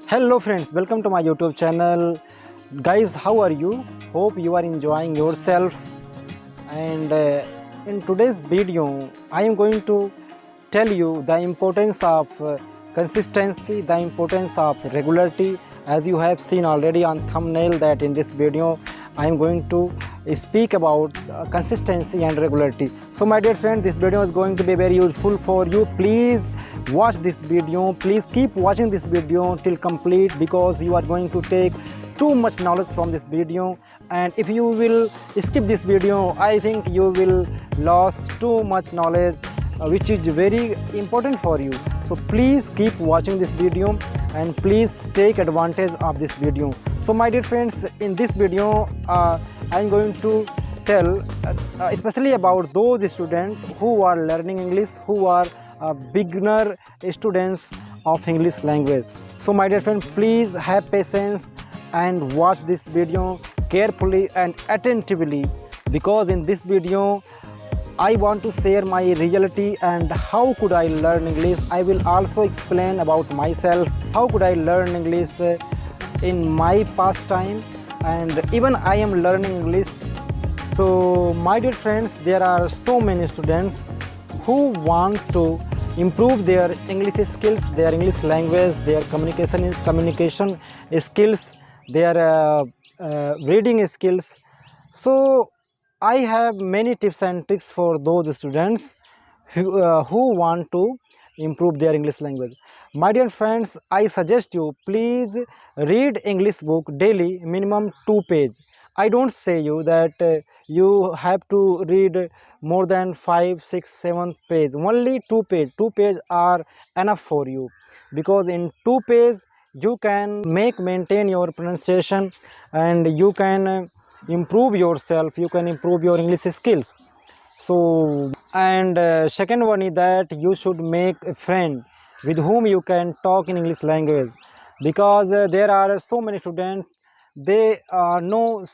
Hello friends, welcome to my YouTube channel. Guys, how are you? Hope you are enjoying yourself. And in today's video, I am going to tell you the importance of consistency, the importance of regularity. As you have seen already on thumbnail that in this video, I am going to speak about consistency and regularity. So my dear friend, this video is going to be very useful for you. Please watch this video, please keep watching this video till complete, because you are going to take too much knowledge from this video. And if you will skip this video, I think you will lose too much knowledge which is very important for you. So please keep watching this video and please take advantage of this video. So my dear friends, in this video I am going to tell especially about those students who are learning English, who are beginner students of English language. So my dear friend, please have patience and watch this video carefully and attentively, because in this video I want to share my reality and how could I learn English. I will also explain about myself, how could I learn English in my past time, and even I am learning English. So my dear friends, there are so many students who want to improve their English skills, their English language, their communication skills, their reading skills. So I have many tips and tricks for those students who want to improve their English language. My dear friends, I suggest you please read English book daily, minimum 2 page. I don't say you that you have to read more than 5, 6, 7 page. Only 2 page. 2 page are enough for you, because in 2 page you can maintain your pronunciation, and you can improve yourself. You can improve your English skills. So and second one is that you should make a friend with whom you can talk in English language, because there are so many students, they know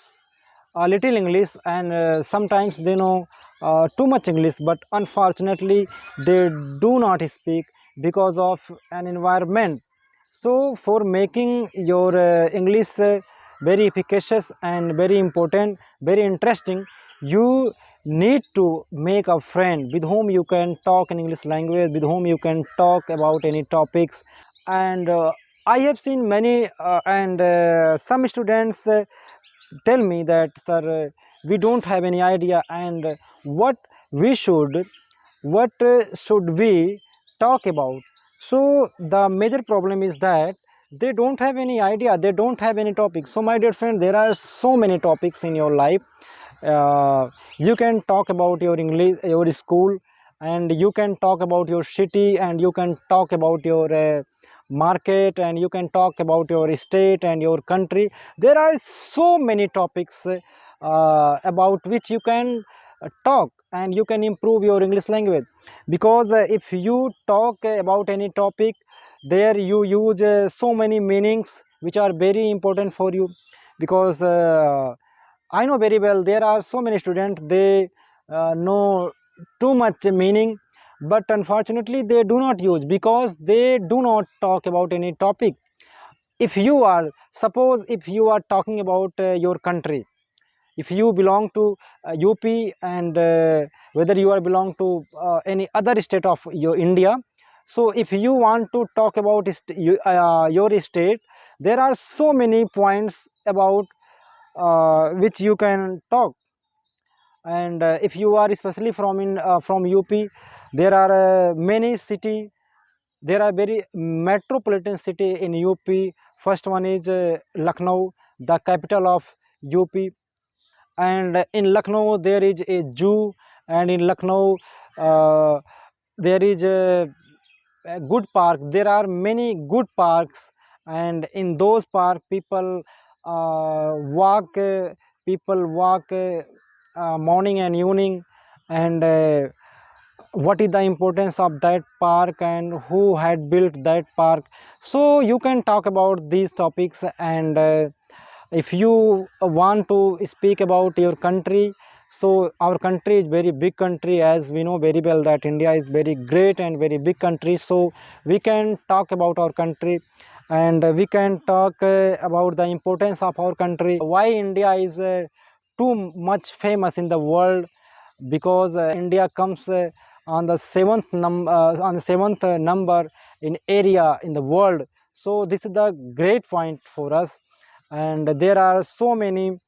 a little English, and sometimes they know too much English, but unfortunately they do not speak because of an environment. So for making your English very efficacious and very important, very interesting, you need to make a friend with whom you can talk in English language, with whom you can talk about any topics. And I have seen many and some students tell me that, sir, we don't have any idea, and what we should should we talk about. So the major problem is that they don't have any idea, they don't have any topic. So my dear friend, there are so many topics in your life. You can talk about your English, your school, and you can talk about your city, and you can talk about your market, and you can talk about your state and your country. There are so many topics about which you can talk, and you can improve your English language. Because if you talk about any topic, there you use so many meanings which are very important for you. Because I know very well there are so many students, they know too much meaning, but unfortunately they do not use, because they do not talk about any topic. If you are, suppose if you are talking about your country, if you belong to UP, and whether you are belong to any other state of your India. So if you want to talk about your state, there are so many points about which you can talk. And if you are especially from UP, there are many city, there are very metropolitan city in UP. First one is Lucknow, the capital of UP. And in Lucknow there is a zoo, and in Lucknow uh, there is a good park. There are many good parks, and in those park walk people walk morning and evening. And what is the importance of that park, and who had built that park. So you can talk about these topics. And if you want to speak about your country, so our country is very big country, as we know very well that India is very great and very big country. So we can talk about our country. and we can talk about the importance of our country, why India is too much famous in the world, because India comes on the seventh number in area in the world. So this is the great point for us, and there are so many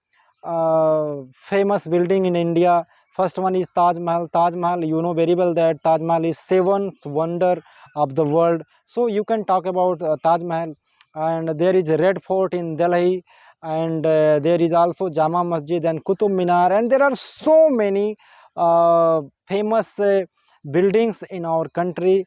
famous building in India. First one is Taj Mahal. Taj Mahal, you know very well that Taj Mahal is seventh wonder of the world. So you can talk about Taj Mahal, and there is Red Fort in Delhi, and there is also Jama Masjid and Qutub Minar, and there are so many famous buildings in our country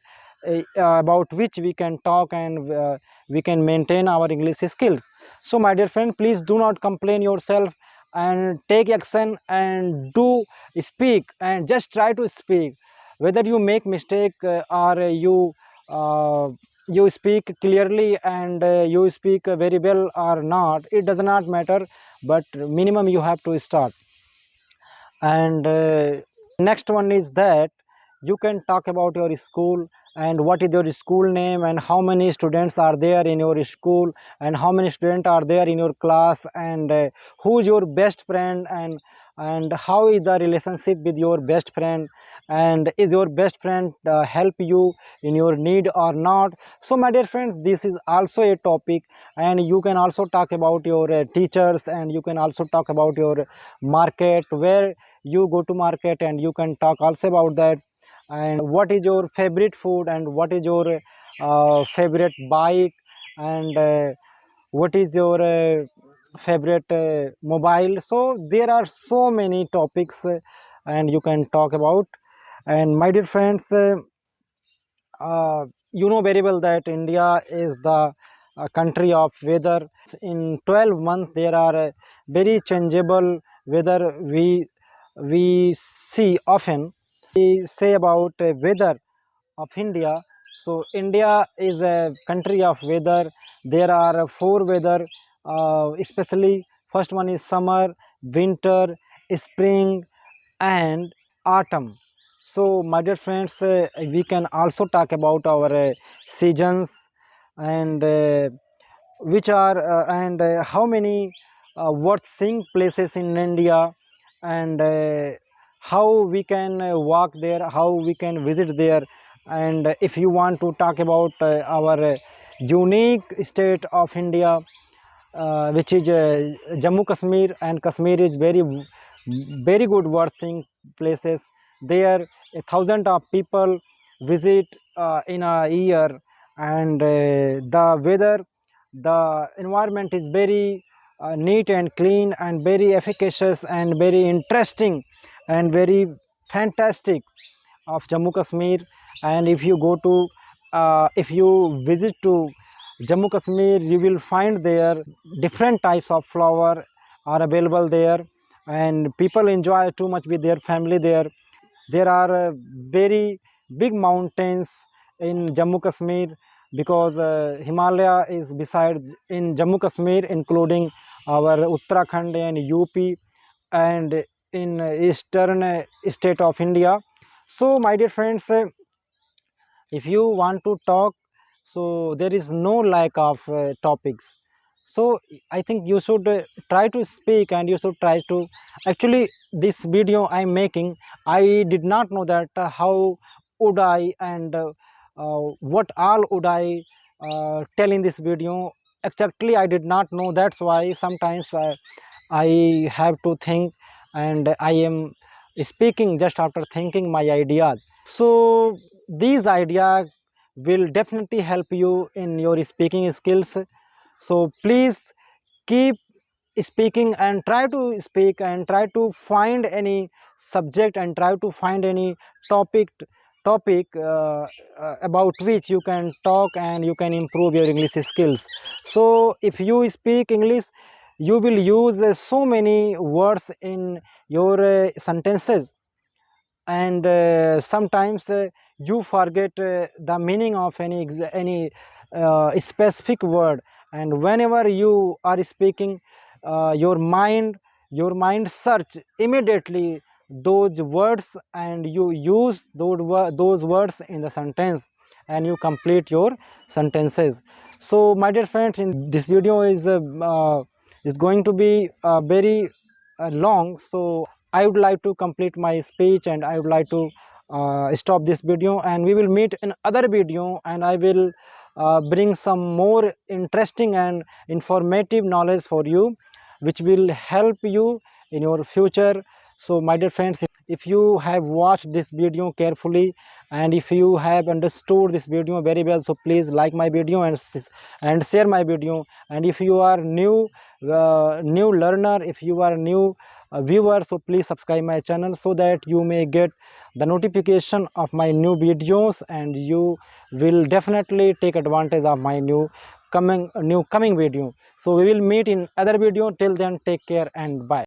about which we can talk, and we can maintain our English skills. So my dear friend, please do not complain yourself and take action and do speak, and just try to speak. Whether you make mistake or uh, you speak clearly and you speak very well or not, it does not matter, but minimum you have to start. And next one is that you can talk about your school, and what is your school name, and how many students are there in your school, and how many students are there in your class, and who is your best friend, and how is the relationship with your best friend, and is your best friend help you in your need or not. So my dear friends, this is also a topic, and you can also talk about your teachers, and you can also talk about your market, where you go to market, and you can talk also about that, and what is your favorite food, and what is your favorite bike, and what is your favorite mobile. So there are so many topics, and you can talk about. And my dear friends, you know very well that India is the country of weather. In 12 months, there are very changeable weather we see often. We say about weather of India. So India is a country of weather. There are four weather, especially first one is summer, winter, spring, and autumn. So my dear friends, we can also talk about our seasons, and which are and how many worth seeing places in India, and how we can walk there, how we can visit there. And if you want to talk about our unique state of India, which is Jammu Kashmir, and Kashmir is very good worthing places. There a thousand of people visit in a year, and the weather, the environment is very neat and clean, and very efficacious, and very interesting, and very fantastic of Jammu Kashmir. And if you go to if you visit to Jammu Kashmir, you will find there different types of flower are available there, and people enjoy too much with their family there. There are very big mountains in Jammu Kashmir, because Himalaya is beside in Jammu Kashmir, including our Uttarakhand and UP, and in eastern state of India. So my dear friends, if you want to talk, so there is no lack of topics. So I think you should try to speak, and you should try to, actually this video I'm making, I did not know that how would I, and what all would I tell in this video. Exactly, I did not know. That's why sometimes I have to think, and I am speaking just after thinking my ideas. So these ideas will definitely help you in your speaking skills. So please keep speaking, and try to speak, and try to find any subject, and try to find any topic about which you can talk, and you can improve your English skills. So if you speak English, you will use so many words in your sentences, and sometimes you forget the meaning of any specific word. And whenever you are speaking, your mind search immediately those words, and you use those words in the sentence, and you complete your sentences. So my dear friends, in this video is going to be very long, so I would like to complete my speech and I would like to stop this video, and we will meet in other video, and I will bring some more interesting and informative knowledge for you, which will help you in your future. So my dear friends, if you have watched this video carefully and if you have understood this video very well, so please like my video and share my video. And if you are new learner, if you are new viewer, so please subscribe my channel so that you may get the notification of my new videos, and you will definitely take advantage of my new coming video. So we will meet in other video. Till then, take care and bye.